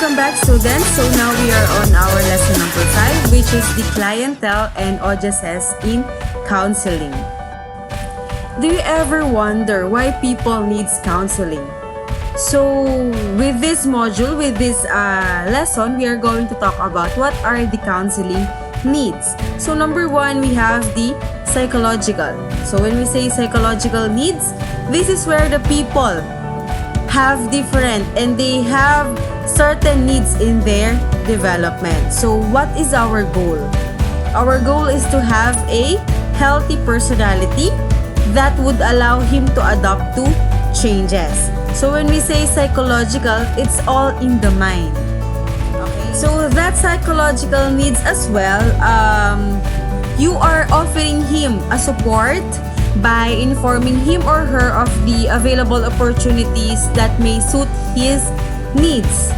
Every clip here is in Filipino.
welcome back, students. So now we are on our lesson number 5, which is the clientele and audiences in counseling. Do you ever wonder why people needs counseling? So with this module, with this lesson, we are going to talk about what are the counseling needs. So number 1, we have the psychological. So when we say psychological needs, this is where the people have different and they have certain needs in their development. So what is our goal? Our goal is to have a healthy personality that would allow him to adapt to changes. So when we say psychological, it's all in the mind. Okay? So that psychological needs as well, you are offering him a support by informing him or her of the available opportunities that may suit his needs.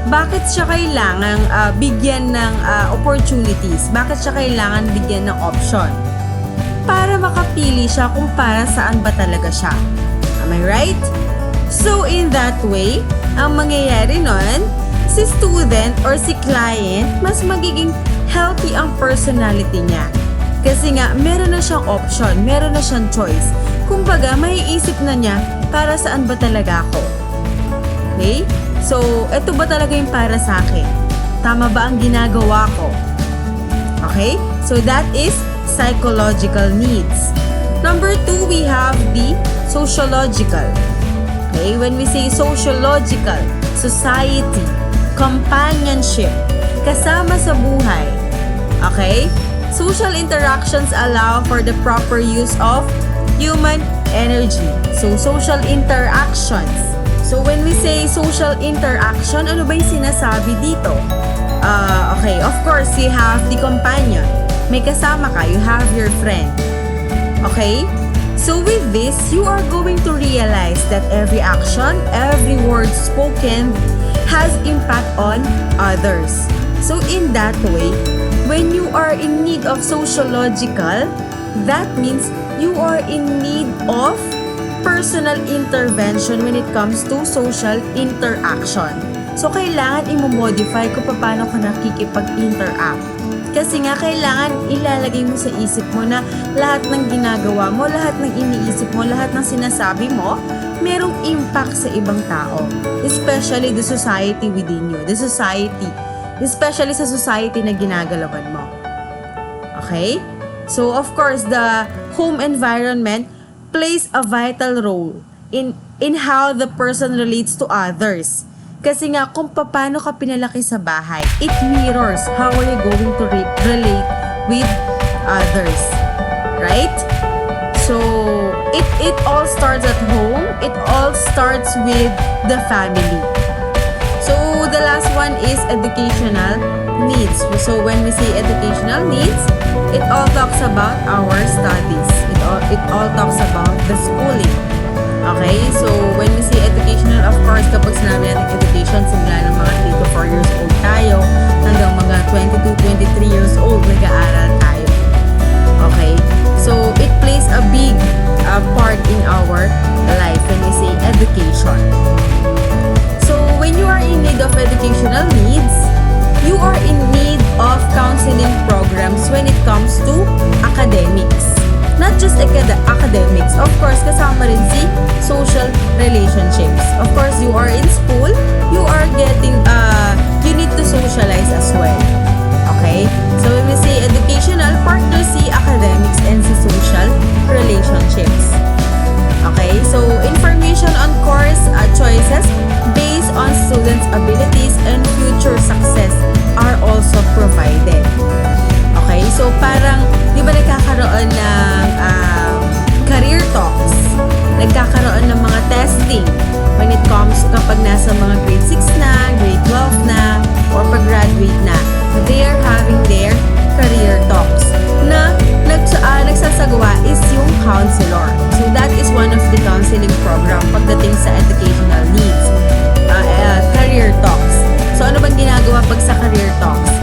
Bakit siya kailangang bigyan ng opportunities? Bakit siya kailangan bigyan ng option? Para makapili siya kung para saan ba talaga siya. Am I right? So in that way, ang mangyayari nun, si student or si client, mas magiging healthy ang personality niya. Kasi nga, meron na siyang option, meron na siyang choice. Kumbaga, maiisip na niya, para saan ba talaga ako? Okay? So, eto ba talaga yung para sa akin? Tama ba ang ginagawa ko? Okay? So, that is psychological needs. Number 2, we have the sociological. Okay? When we say sociological, society, companionship, kasama sa buhay. Okay? Social interactions allow for the proper use of human energy. So, social interactions. So, when we say social interaction, ano ba yung sinasabi dito? Okay, of course, you have the companion. May kasama ka, you have your friend. Okay? So, with this, you are going to realize that every action, every word spoken has impact on others. So, in that way, when you are in need of sociological, that means you are in need of personal intervention when it comes to social interaction. So, kailangan i-modify kung paano ka nakikipag-interact. Kasi nga, kailangan ilalagay mo sa isip mo na lahat ng ginagawa mo, lahat ng iniisip mo, lahat ng sinasabi mo, merong impact sa ibang tao. Especially the society within you. The society. Especially sa society na ginagalawan mo. Okay? So, of course, the home environment plays a vital role in how the person relates to others. Kasi nga, kung paano ka pinalaki sa bahay, it mirrors how are you going to relate with others. Right? So, it all starts at home. It all starts with the family. So, the last one is educational needs. So, when we say educational needs, it all talks about our studies. It all talks about the schooling. Okay? So, when we say educational, of course, kapag sinabi natin education, simula ng mga 3 to 4 years old tayo, hanggang mga 22, 23 years old, nag-aaral tayo. Okay? So, it plays a big part in our life when we say education. So, when you are in need of educational needs, you are in need of counseling programs when it comes to academics. Not just academics. Of course, kasama rin si social relationships. Of course, you are in school, you are getting, you need to socialize as well. Okay? So, when we say educational, partner si academics and si social relationships. Okay? So, information on course choices based on students' abilities and future success are also provided. Okay? So, parang, di ba nagkakaroon ng career talks? Nagkakaroon ng mga testing when it comes kapag nasa mga grade 6 na, grade 12 na, or pag-graduate na. They are having their career talks na nagsasagawa is yung counselor. So, that is one of the counseling program pagdating sa educational needs. Career talks. So, ano bang ginagawa pag sa career talks?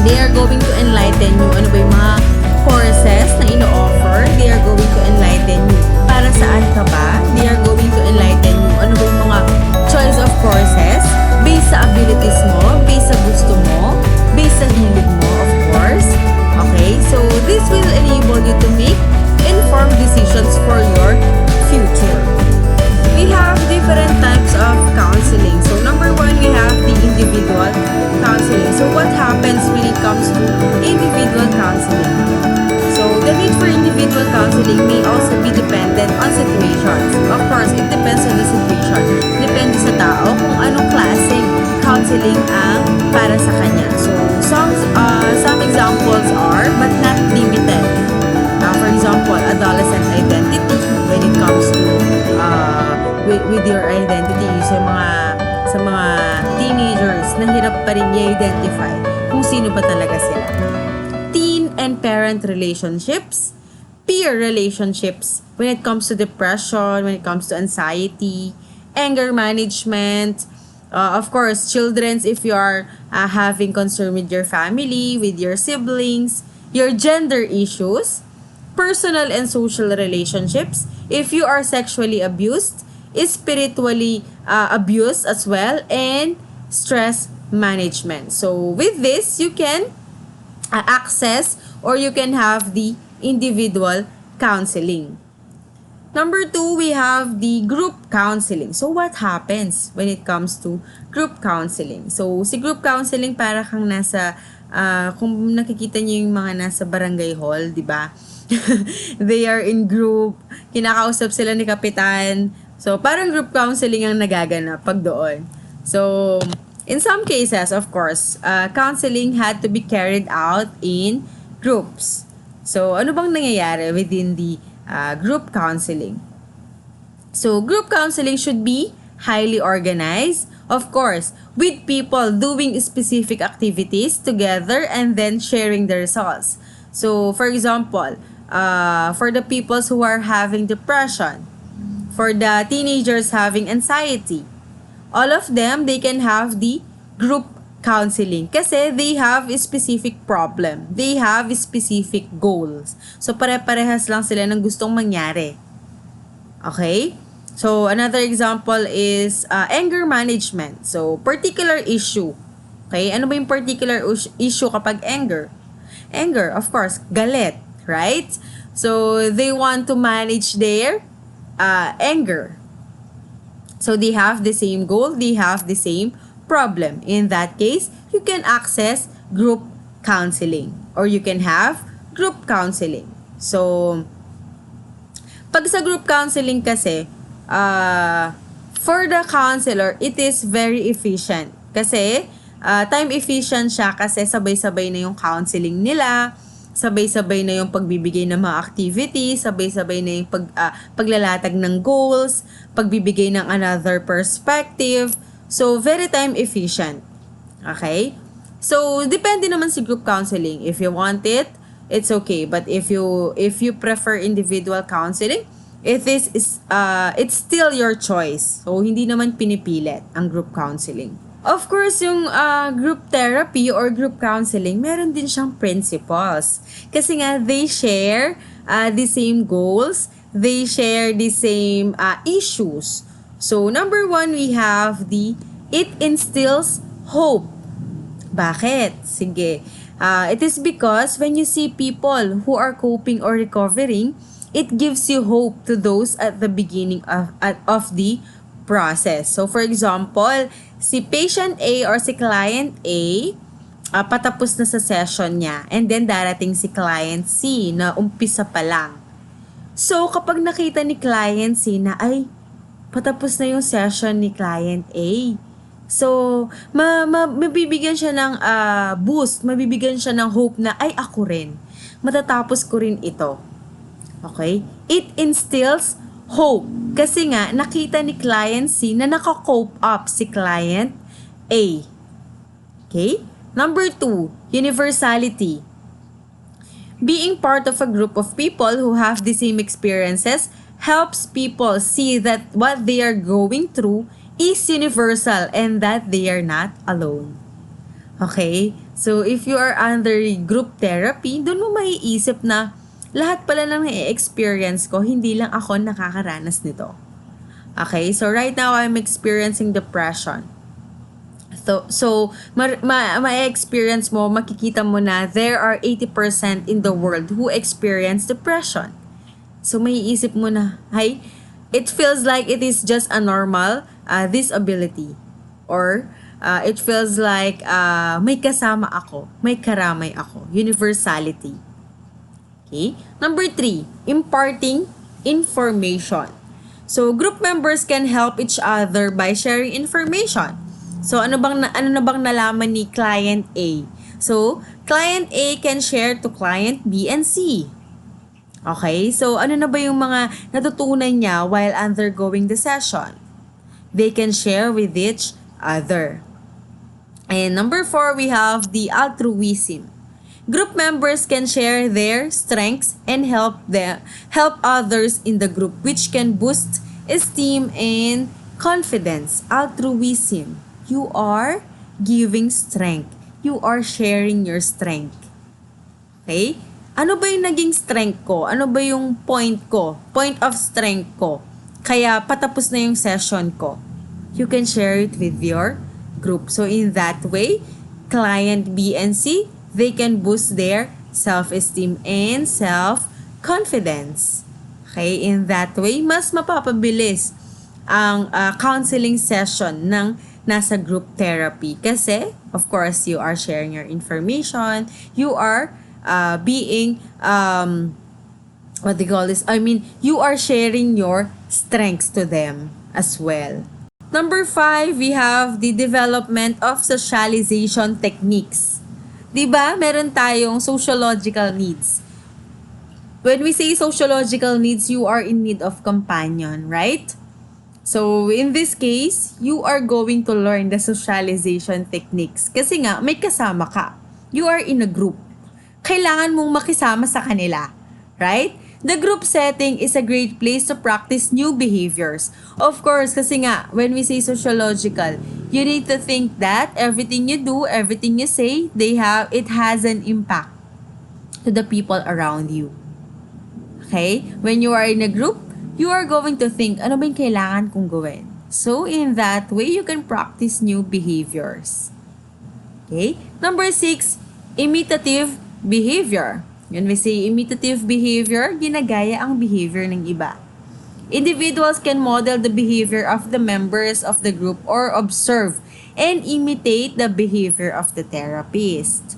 They are going to enlighten you. Ano ba yung mga courses na ino-offer? They are going to enlighten you. Para saan ka ba? They are going to enlighten you. Ano ba yung mga choice of courses based sa abilities situations. Of course, it depends on the situation. Depende sa tao kung anong klaseng counseling ang para sa kanya. So, some examples are, but not limited. For example, adolescent identity when it comes to with your identity sa mga teenagers na hirap pa rin i-identify kung sino ba talaga sila. Teen and parent relationships, peer relationships when it comes to depression, when it comes to anxiety, anger management, of course, children's if you are having concern with your family, with your siblings, your gender issues, personal and social relationships, if you are sexually abused, spiritually abused as well, and stress management. So with this, you can access or you can have the individual counseling. Number 2, we have the group counseling. So what happens when it comes to group counseling? So si group counseling para kang nasa kung nakikita niyo yung mga nasa barangay hall, di ba? They are in group, kinakausap sila ni kapitan. So parang group counseling ang nagaganap pag doon. So in some cases, of course, counseling had to be carried out in groups. So ano bang nangyayari within the group counseling? So group counseling should be highly organized, of course, with people doing specific activities together and then sharing the results. So for example, for the peoples who are having depression, for the teenagers having anxiety, all of them, they can have the group counseling kasi they have a specific problem. They have specific goals. So, pare-parehas lang sila ng gustong mangyari. Okay? So, another example is anger management. So, particular issue. Okay? Ano ba yung particular issue kapag anger? Anger, of course, galit. Right? So, they want to manage their anger. So they have the same goal, they have the same problem. In that case, you can access group counseling or you can have group counseling. So, pag sa group counseling kasi, for the counselor, it is very efficient. Kasi, time efficient siya kasi sabay-sabay na yung counseling nila, sabay-sabay na yung pagbibigay ng mga activities, sabay-sabay na yung paglalatag ng goals, pagbibigay ng another perspective. So, very time efficient. Okay? So, depende naman si group counseling. If you want it, it's okay. But if you prefer individual counseling, it's still your choice. So, hindi naman pinipilit ang group counseling. Of course, yung group therapy or group counseling, meron din siyang principles. Kasi nga, they share the same goals, they share the same issues. So, number 1, we have it instills hope. Bakit? Sige. It is because when you see people who are coping or recovering, it gives you hope to those at the beginning of the process. So, for example, si patient A or si client A, patapos na sa session niya. And then, darating si client C na umpisa pa lang. So, kapag nakita ni client C na, ay, patapos na yung session ni client A. So, mabibigyan siya ng boost, mabibigyan siya ng hope na, ay, ako rin. Matatapos ko rin ito. Okay? It instills hope. Kasi nga, nakita ni client C na naka-cope up si client A. Okay? Number 2, universality. Being part of a group of people who have the same experiences helps people see that what they are going through is universal and that they are not alone. Okay? So, if you are under group therapy, doon mo maiisip na lahat pala ng i-experience ko, hindi lang ako nakakaranas nito. Okay? So, right now, I'm experiencing depression. So ma-experience mo, makikita mo na there are 80% in the world who experience depression. So, maiisip mo na, hey, it feels like it is just a normal disability. Or, it feels like may kasama ako, may karamay ako. Universality. Okay? Number 3, imparting information. So, group members can help each other by sharing information. So, ano na bang nalaman ni Client A? So, Client A can share to Client B and C. Okay? So, ano na ba yung mga natutunan niya while undergoing the session? They can share with each other. And number 4, we have the altruism. Group members can share their strengths and help others in the group, which can boost esteem and confidence. Altruism. You are giving strength. You are sharing your strength. Okay? Ano ba yung naging strength ko? Ano ba yung point ko? Point of strength ko. Kaya patapos na yung session ko. You can share it with your group. So in that way, client B and C, they can boost their self-esteem and self-confidence. Okay? In that way, mas mapapabilis ang counseling session ng nasa group therapy. Kasi, of course, you are sharing your information. You are being, what do you call this? I mean, you are sharing your strengths to them as well. Number 5, we have the development of socialization techniques. Diba? Meron tayong sociological needs. When we say sociological needs, you are in need of companion, right? So, in this case, you are going to learn the socialization techniques. Kasi nga, may kasama ka. You are in a group. Kailangan mong makisama sa kanila, right? The group setting is a great place to practice new behaviors. Of course, kasi nga, when we say sociological, you need to think that everything you do, everything you say, it has an impact to the people around you. Okay? When you are in a group, you are going to think, ano ba yung kailangan kong gawin? So, in that way, you can practice new behaviors. Okay? Number 6, imitative behavior. When we say imitative behavior, ginagaya ang behavior ng iba. Individuals can model the behavior of the members of the group or observe and imitate the behavior of the therapist.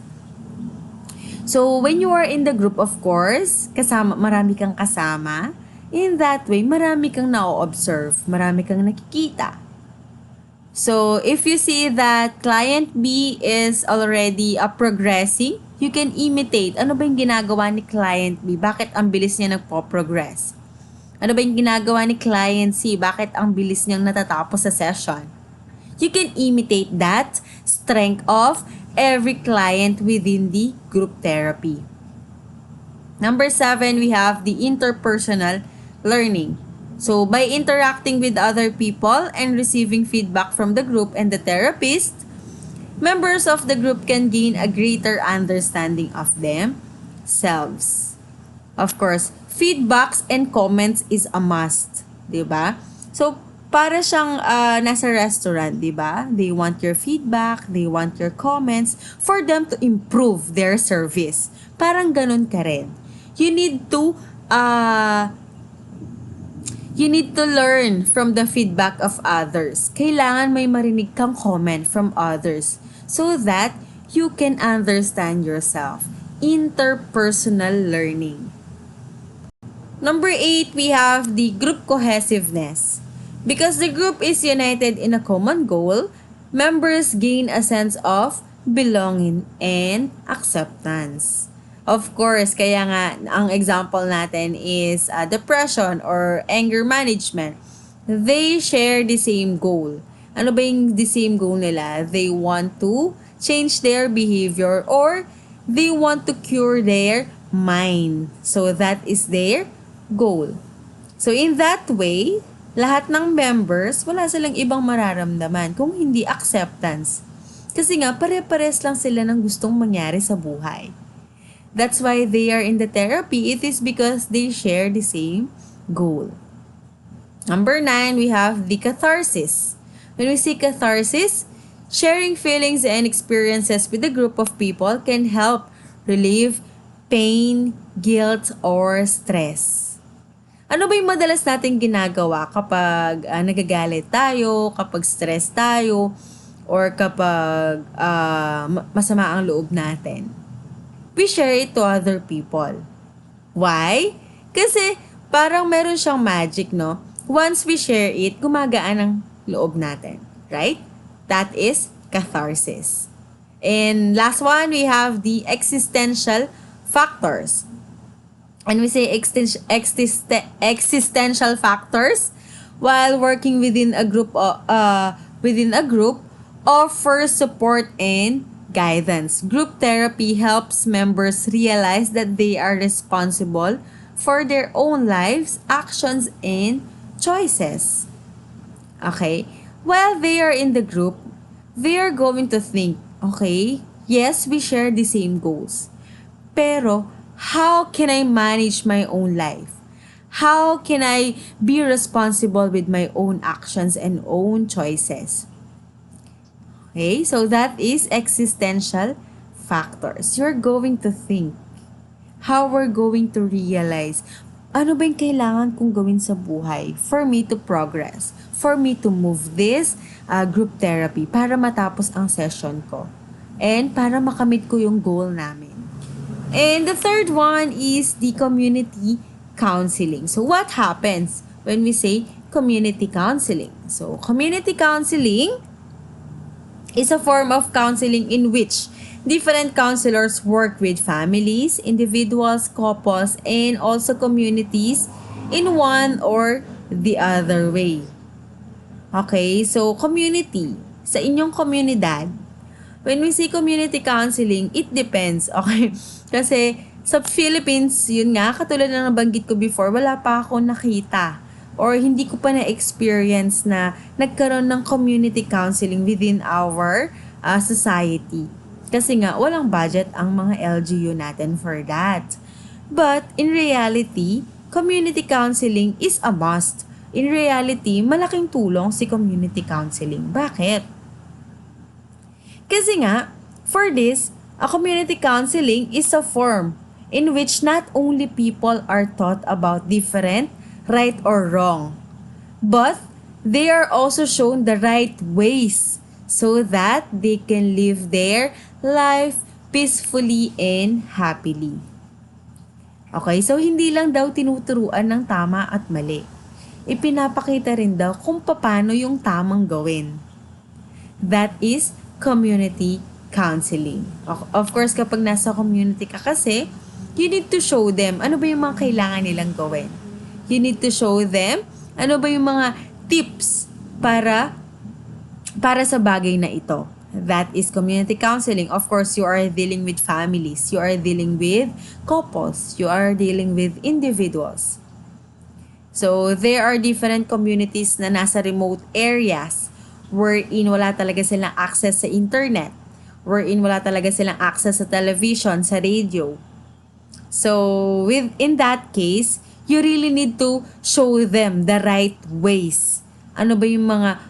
So, when you are in the group, of course, marami kang kasama. In that way, marami kang na-observe, marami kang nakikita. So, if you see that client B is already progressing, you can imitate. Ano ba yung ginagawa ni client B? Bakit ang bilis niya nagpo-progress? Ano ba yung ginagawa ni client C? Bakit ang bilis niyang natatapos sa session? You can imitate that strength of every client within the group therapy. Number 7, we have the interpersonal learning. So, by interacting with other people and receiving feedback from the group and the therapist, members of the group can gain a greater understanding of themselves. Of course, feedbacks and comments is a must. Diba? So, para siyang nasa restaurant, diba? They want your feedback, they want your comments for them to improve their service. Parang ganun ka rin. You need to learn from the feedback of others. Kailangan may marinig kang comment from others so that you can understand yourself. Interpersonal learning. Number 8, we have the group cohesiveness. Because the group is united in a common goal, members gain a sense of belonging and acceptance. Of course, kaya nga, ang example natin is depression or anger management. They share the same goal. Ano ba yung the same goal nila? They want to change their behavior or they want to cure their mind. So, that is their goal. So, in that way, lahat ng members, wala silang ibang mararamdaman kung hindi acceptance. Kasi nga, pare-pares lang sila ng gustong mangyari sa buhay. That's why they are in the therapy. It is because they share the same goal. Number 9, we have the catharsis. When we say catharsis, sharing feelings and experiences with a group of people can help relieve pain, guilt, or stress. Ano ba yung madalas natin ginagawa kapag nagagalit tayo, kapag stress tayo, or kapag masama ang loob natin? We share it to other people. Why? Kasi parang meron siyang magic, no? once we share it, gumagaan ang loob natin. Right? That is catharsis. And last one, we have the existential factors. And we say existential factors while working within a group offers support and guidance. Group therapy helps members realize that they are responsible for their own lives, actions, and choices. Okay? While they are in the group, they are going to think, okay, yes, we share the same goals. Pero, how can I manage my own life? How can I be responsible with my own actions and own choices? Okay, so that is existential factors. You're going to think how we're going to realize ano ba yung kailangan kong gawin sa buhay for me to progress, for me to move this group therapy para matapos ang session ko and para makamit ko yung goal namin. And the third one is the community counseling. So what happens when we say community counseling? So community counseling is a form of counseling in which different counselors work with families, individuals, couples, and also communities in one or the other way. Okay, so community. Sa inyong komunidad, when we say community counseling, it depends. Okay, kasi sa Philippines, yun nga, katulad na nabanggit ko before, wala pa ako nakita or hindi ko pa na-experience na nagkaroon ng community counseling within our society. Kasi nga, walang budget ang mga LGU natin for that. But, in reality, community counseling is a must. In reality, malaking tulong si community counseling. Bakit? Kasi nga, for this, a community counseling is a form in which not only people are taught about different right or wrong, but they are also shown the right ways so that they can live their life peacefully and happily. Okay, so hindi lang daw tinuturuan ng tama at mali. Ipinapakita rin daw kung paano yung tamang gawin. That is community counseling. Of course, kapag nasa community ka kasi, you need to show them ano ba yung mga kailangan nilang gawin. You need to show them ano ba yung mga tips para sa bagay na ito. That is community counseling. Of course, you are dealing with families. You are dealing with couples. You are dealing with individuals. So, there are different communities na nasa remote areas wherein wala talaga silang access sa internet. Wherein wala talaga silang access sa television, sa radio. So, in that case, you really need to show them the right ways. Ano ba yung mga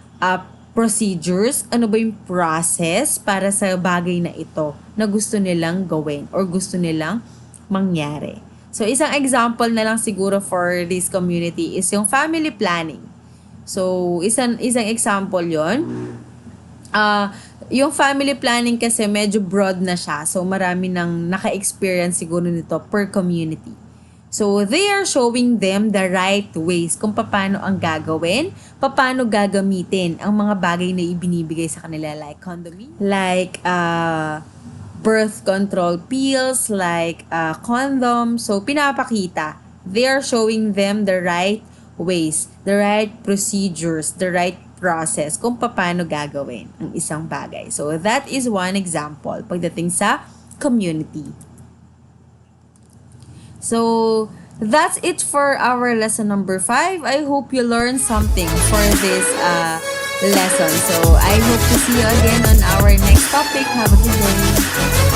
procedures? Ano ba yung process para sa bagay na ito na gusto nilang gawin or gusto nilang mangyari? So, isang example na lang siguro for this community is yung family planning. So, isang example yon. Yung family planning kasi medyo broad na siya. So, marami nang naka-experience siguro nito per community. So, they are showing them the right ways kung paano ang gagawin, paano gagamitin ang mga bagay na ibinibigay sa kanila like condoms, like birth control pills, like condoms. So, pinapakita. They are showing them the right ways, the right procedures, the right process kung paano gagawin ang isang bagay. So, that is one example pagdating sa community. So, that's it for our lesson number 5. I hope you learned something for this lesson. So, I hope to see you again on our next topic. Have a good day.